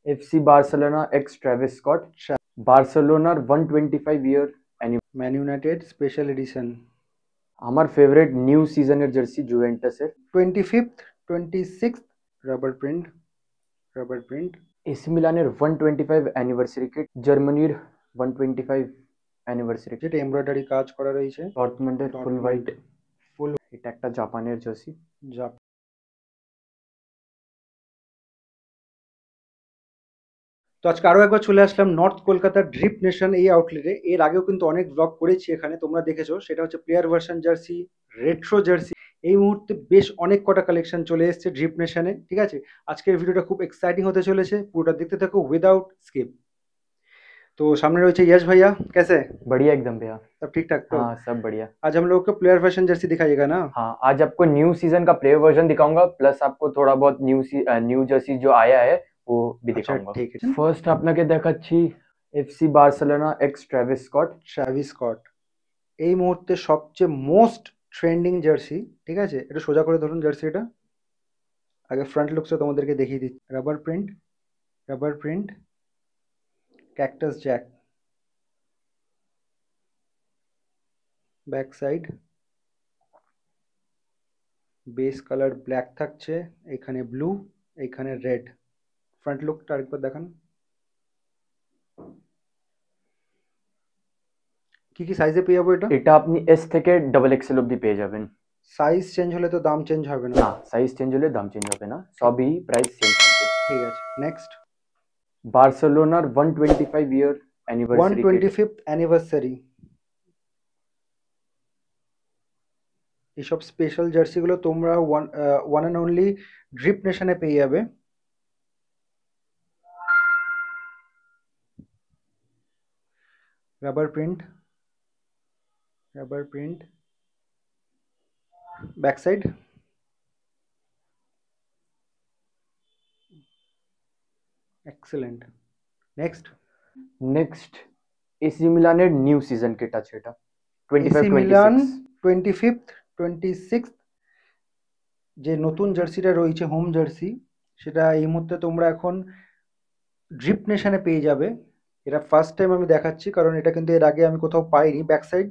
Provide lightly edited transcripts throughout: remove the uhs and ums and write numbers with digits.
FC Barcelona ex Travis Scott. Barcelona 125 year anniversary. Man United special edition. আমার favourite new সিজনের jersey জুভেন্টাসের 25th 26th rubber print, rubber print. AC মিলানের 125 anniversary kit, জার্মানির 125 anniversary kit, যেটা embroidery কাজ করা রয়েছে। ডর্টমুন্ডের ফুল হোয়াইট, ফুল এটা একটা জাপানের জার্সি। জাপ। তো আজকে আরো একবার চলে আসলাম নর্থ কলকাতার ড্রিপ নেশন এই আউটলেটে। এর আগেও কিন্তু অনেক ব্লগ করেছি এখানে, তোমরা দেখেছো। সেটা হচ্ছে player version jersey, retro jersey. এই মুহূর্তে বেশ অনেক কটা কালেকশন চলে এসেছে ড্রিপ নেশনে, ঠিক আছে। আজকের ভিডিওটা খুব এক্সাইটিং হতে চলেছে, পুরোটা দেখতে থাকো উইদাউট স্কিপ। तो सामने रही यश भैया, कैसे? बढ़िया एकदम भैया। सब ठीक ठाक तो? हाँ सब बढ़िया। आज हम लोग को प्लेयर वर्जन जर्सी दिखाइएगा ना? हाँ आज आपको न्यू सीजन का प्लेयर वर्जन दिखाऊंगा, प्लस आपको थोड़ा बहुत न्यू জার্সি जो आया है वो भी अच्छा दिखाऊंगा। ठीक है। ফার্স্ট আপনাকে দেখাচ্ছি FC Barcelona x Travis Scott. Travis Scott এই মুহূর্তে সবচেয়ে মোস্ট ট্রেন্ডিং জার্সি, ঠিক আছে। এটা সোজা করে ধরুন জার্সি, এটা আগে ফ্রন্ট লুকসটা তোমাদেরকে দেখিয়ে দিচ্ছি। Rubber print, rubber print, cactus Jack, back side base colour black থাকছে, এখানে ব্লু, এখানে রেড। ফ্রন্ট লুকটা আরেকবার দেখান। কি কি সাইজে পেয়ে যাবো এটা? এটা আপনি এস থেকে ডাবল এক্সেল অবধি পেয়ে যাবেন। সাইজ চেঞ্জ হলে তো দাম চেঞ্জ হবে না? না সাইজ চেঞ্জ হলে দাম চেঞ্জ হবে না, সবই প্রাইস সেম থাকবে। ঠিক আছে, নেক্সট। বার্সেলোনার 125 ইয়ার অ্যানিভার্সারি, 125th অ্যানিভার্সারি। এইসব স্পেশাল জার্সিগুলো তোমরা ওয়ান অ্যান্ড অনলি ড্রিপ নেশনে পেয়ে যাবে। Rubber print, rubber print, back side excellent. Next. Next AC মিলানের নিউ সিজন কিট আছে, এটা 25 এসি মিলান 26 25th 26th যে নতুন জার্সিটা রয়েছে হোম জার্সি, সেটা এই মুহূর্তে তোমরা এখন ড্রিপ নেশনে পেয়ে যাবে। এটা ফার্স্ট টাইম আমি দেখাচ্ছি, কারণ এটা কিন্তু এর আগে আমি কোথাও পাইনি। ব্যাক সাইড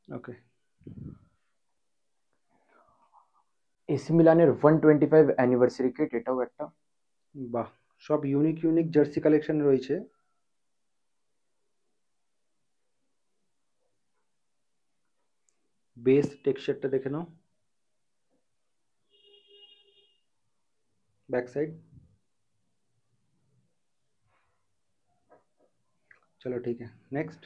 ওকে। এসি মিলানের 125 অ্যানিভার্সারি কিট, এটাও একটা। বাহ, সব ইউনিক ইউনিক জার্সি কালেকশন রয়েছে। বেস টেক্সচারটা দেখে নাও। बैक साइड चलो ठीक है, नेक्स्ट।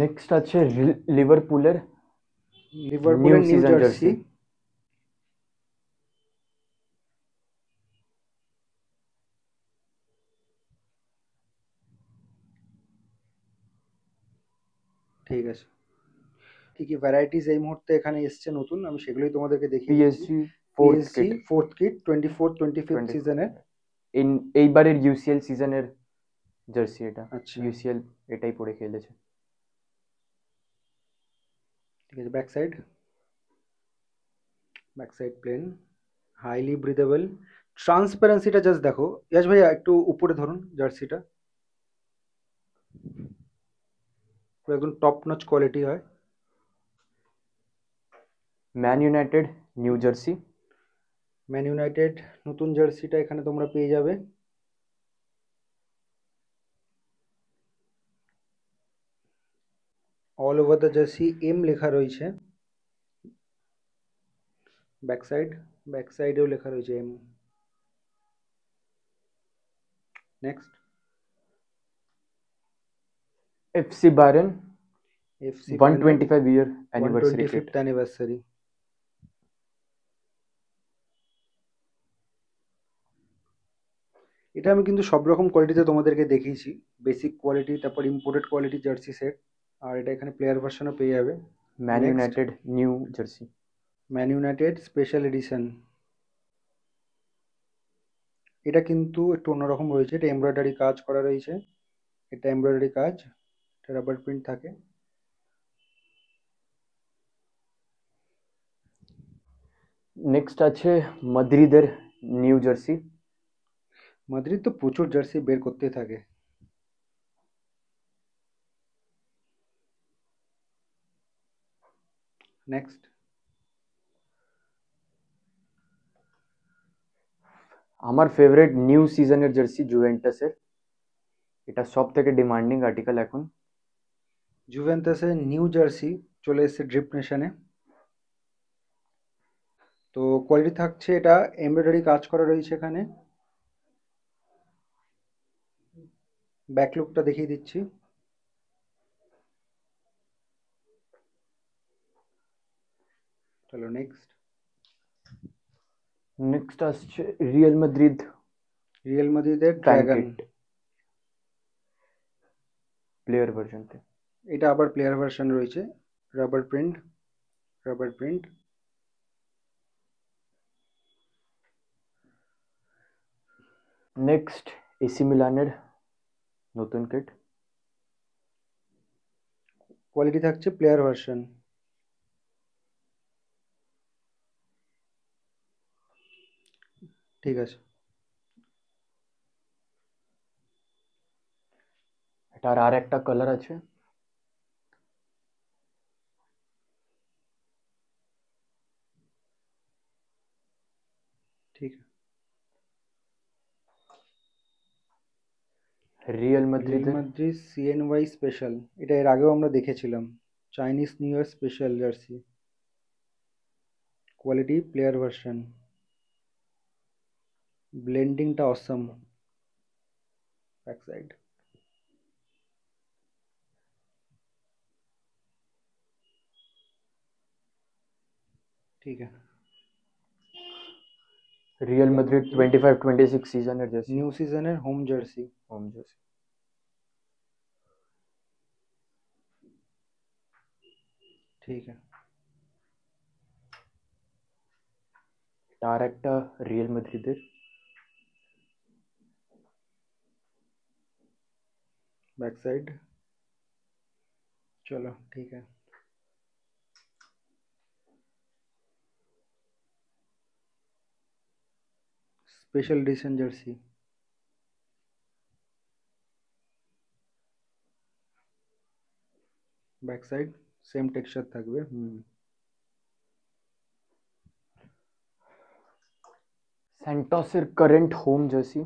নেক্সট আছে লিভারপুলের লিভারপুলের নিউ সিজন জার্সি। ঠিক আছে, কি কি ভ্যারাইটিস এই মুহূর্তে এখানে এসছে নতুন, আমি সেগুলোই তোমাদেরকে দেখিয়ে দিচ্ছি। PSG fourth kit 24th 25th সিজনের। এইবারের ইউসিএল সিজনের জার্সি এটা। আচ্ছা ইউসিএল এটাই পরে খেলেছে। ঠিক আছে, back side, back side plain, highly breathable. ট্রান্সপারেন্সিটা জাস্ট দেখো। यश ভাইয়া একটু উপরে ধরুন জার্সিটা, পুরো একদম টপ নচ কোয়ালিটি হয়। Man United new jersey. Man United নতুন জার্সিটা এখানে তোমরা পেয়ে যাবে। All over the jersey M লেখা রয়েছে। ব্যাক সাইড, ব্যাক সাইডেও লেখা রয়েছে M. Next. FC Bayern FC 125 year anniversary kit. 125th anniversary. এটা আমি কিন্তু সব রকম কোয়ালিটিতে তোমাদেরকে দেখিয়েছি, বেসিক কোয়ালিটি, তারপর ইম্পোর্টেড কোয়ালিটি জার্সি সেট। আর এটা এখানে প্লেয়ার ভার্সনও পেয়ে যাবে। Man United new jersey. Man United special addition. এটা কিন্তু একটু অন্যরকম রয়েছে, এটা এমব্রয়ডারি কাজ করা রয়েছে, এটা এমব্রয়ডারি কাজ, এটা রাবার প্রিন্ট থাকে। নেক্সট আছে মাদ্রিদের নিউ জার্সি। মাদ্রিদ তো প্রচুর জার্সি বের করতেই থাকে। নেক্সট, আমার ফেভারিট নিউ সিজনের জার্সি জুভেন্টাসের, এটা সব থেকে ডিমান্ডিং আর্টিকেল এখন। জুভেন্টাসের নিউ জার্সি চলে এসেছে ড্রিপ নেশনে। তো কোয়ালিটি থাকছে, এটা এমব্রয়ডারি কাজ করা রয়েছে এখানে। ব্যাক লুকটা দেখিয়ে দিচ্ছি। চলো নেক্সট, নেক্সট আসছে রিয়াল মাদ্রিদ রিয়েল মাদ্রিদের ফ্যান ড্রাগন। কিট প্লেয়ার ভার্সনতে। এটা আবার প্লেয়ার ভার্সন রয়েছে, rubber print, rubber print. Next AC মিলানের নতুন কিট। কোয়ালিটি থাকছে প্লেয়ার ভার্সন। ঠিক আছে। এটার আর একটা কালার আছে। ঠিক, রিয়াল রিয়েল মাদ্রিদের মাদ্রিদ সিএনওয়াই স্পেশাল, এটা এর আগেও আমরা দেখেছিলাম, Chinese new year special jersey. Quality player version, ব্লেন্ডিংটা অসম। ব্যাক সাইড, ঠিক আছে। রিয়াল মাদ্রিদ 25-26 সিজনের জার্সি, নিউ সিজনের হোম জার্সি। Home jersey. ঠিক আছে। এটা আর একটা রিয়াল মাদ্রিদের। बैक साइड, चलो ठीक है। Special edition jersey, back side same texture থাকবে। স্যান্টসের কারেন্ট হোম জার্সি।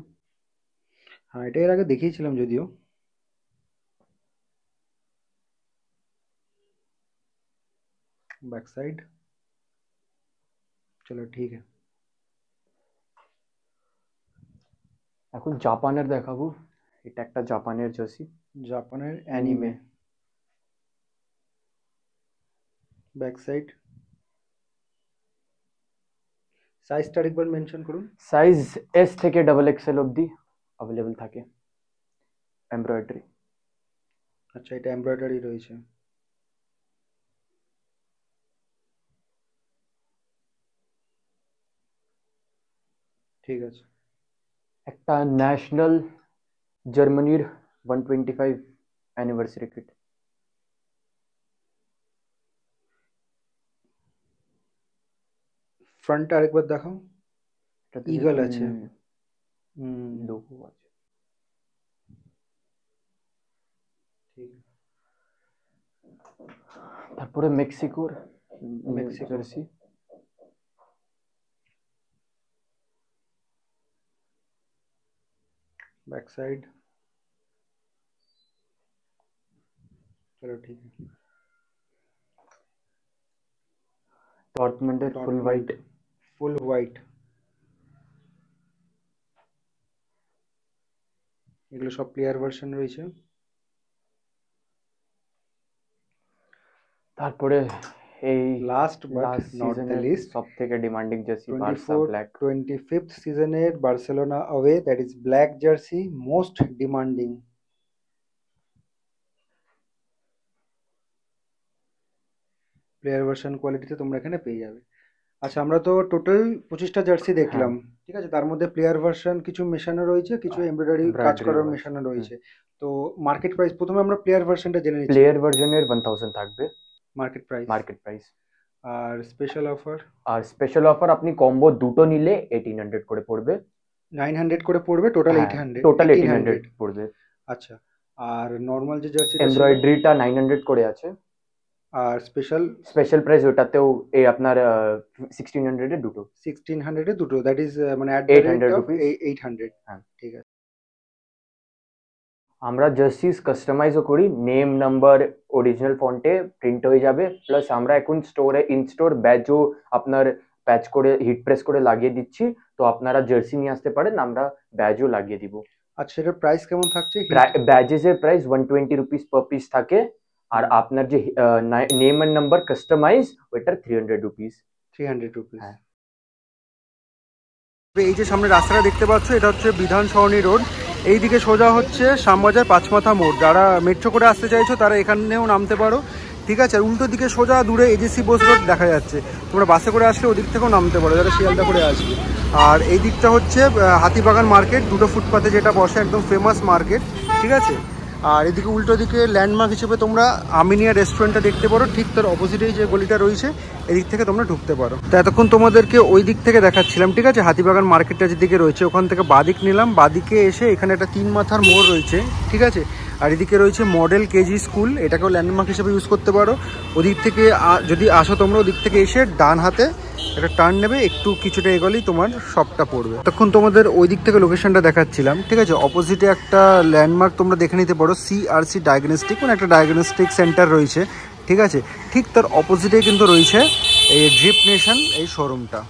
হ্যাঁ, এটা এর আগে দেখিয়েছিলাম যদিও। बैक साइड, चलो ठीक है। এখন জাপানের দেখাবো, এটা একটা জাপানের জার্সি, জাপানের অ্যানিমে। অ্যানিমে। ব্যাক সাইড, সাইজটা আরেকবার মেনশন করুন। সাইজ এস থেকে ডাবল এক্সেল অবধি অ্যাভেলেবল থাকে। এমব্রয়ডারি। আচ্ছা, এটা এমব্রয়ডারি রয়েছে। ঠিক আছে। একটা ন্যাশনাল জার্মানির 125 অ্যানিভার্সারি কিট। ফ্রন্টটা আরেকবার দেখাও। এটাতে ইগল আছে। লোগো আছে। ঠিক, তারপরে মেক্সিকোর মেক্সিকো। জার্সি। बैक साइड, चलो ठीक है। ডর্টমুন্ডের ফুল হোয়াইট। ফুল হোয়াইট, এগুলো সব প্লেয়ার ভার্সন রয়েছে। তারপরে এই last but last not the সিজনের লিস্ট, সব থেকে demanding jersey Barca 24 black. 25th সিজনের Barcelona away, that is black jersey, most demanding. Player version কোয়ালিটিতে তোমরা এখানে পেয়ে যাবে। আচ্ছা, আমরা তো টোটাল 25টা জার্সি হ্যাঁ, দেখলাম। ঠিক আছে, তার মধ্যে প্লেয়ার ভার্সন কিছু মেশানো রয়েছে, কিছু এমব্রয়ডারি কাজ এমব্রয়ডারি করার ওয়ার্ক। মেশানো রয়েছে। তো মার্কেট প্রাইস, প্রথমে আমরা প্লেয়ার ভার্সনটা জেনে নিচ্ছি। প্লেয়ার ভার্জনের 1000 থাকবে মার্কেট প্রাইস। Market price. আর স্পেশাল অফার আর স্পেশাল অফার আপনি কম্বো দুটো নিলে 1800 করে পড়বে। 900 করে পড়বে, টোটাল হ্যাঁ, 800, টোটাল 1800। 1800 পড়বে। আচ্ছা, আর নর্মাল যে জার্সিটা ছিল, এমব্রয়ডারিটা 900 করে আছে। আর স্পেশাল স্পেশাল প্রাইস ওটাতেও এই আপনার 1600 এ দুটো। 1600 এ দুটো, দ্যাট ইজ মানে at the rate 800 of rupees. 800। হ্যাঁ, ঠিক আছে। আমরা জার্সিস কাস্টমাইজও করি, নেম নাম্বার অরিজিনাল ফন্টে প্রিন্ট হয়ে যাবে, প্লাস আমরা এখন স্টোরে ইন স্টোর ব্যাজও আপনার প্যাচ করে হিট প্রেস করে লাগিয়ে দিচ্ছি। তো আপনারা জার্সি নিয়ে আসতে পারেন, আমরা ব্যাজও লাগিয়ে দিব। আচ্ছা, সেটার প্রাইস কেমন থাকছে? হিট ব্যাজেসের প্রাইস 120 রুপিস পার পিস থাকে। আর আপনার যে নেম এন্ড নাম্বার কাস্টমাইজ ওইটার 300 রুপিস। 300 রুপিস। হ্যাঁ, এই যে সামনে রাস্তাটা দেখতে পাচ্ছ, এটা হচ্ছে বিধান সরণি রোড। এই দিকে সোজা হচ্ছে শ্যামবাজার পাঁচমাথা মোড়। যারা মেট্রো করে আসতে চাইছো তারা এখানেও নামতে পারো। ঠিক আছে, আর উল্টো দিকে সোজা দূরে এজেসি বোস রোড দেখা যাচ্ছে। তোমরা বাসে করে আসলে ওদিক থেকেও নামতে পারো, যারা শিয়ালদা করে আসবে। আর এই দিকটা হচ্ছে হাতিবাগান মার্কেট, দুটো ফুটপাতে যেটা বসে, একদম ফেমাস মার্কেট। ঠিক আছে, আর এদিকে উল্টো দিকে ল্যান্ডমার্ক হিসেবে তোমরা আমিনিয়া রেস্টুরেন্টটা দেখতে পারো, ঠিক তার অপোজিটেই যে গলিটা রয়েছে এদিক থেকে তোমরা ঢুকতে পারো। তো এতক্ষণ তোমাদেরকে ওই দিক থেকে দেখাচ্ছিলাম। ঠিক আছে, হাতিবাগান মার্কেটটা যেদিকে রয়েছে ওখান থেকে বাদিক নিলাম, বাদিকে এসে এখানে একটা 3 মাথার মোড় রয়েছে। ঠিক আছে, আর এদিকে রয়েছে মডেল কেজি স্কুল, এটাকেও ল্যান্ডমার্ক হিসেবে ইউজ করতে পারো। ওদিক থেকে যদি আসো তোমরা, ওদিক থেকে এসে ডান হাতে একটা টার্ন নেবে, একটু কিছুটা এগোলেই তোমার শপটা পড়বে। তখন তোমাদের ওই দিক থেকে লোকেশনটা দেখাচ্ছিলাম। ঠিক আছে, অপোজিটে একটা ল্যান্ডমার্ক তোমরা দেখে নিতে পারো, CRC ডায়াগনস্টিক, মানে একটা ডায়াগনস্টিক সেন্টার রয়েছে। ঠিক আছে, ঠিক তার অপোজিটে কিন্তু রয়েছে এই ড্রিপ নেশন এই শোরুমটা।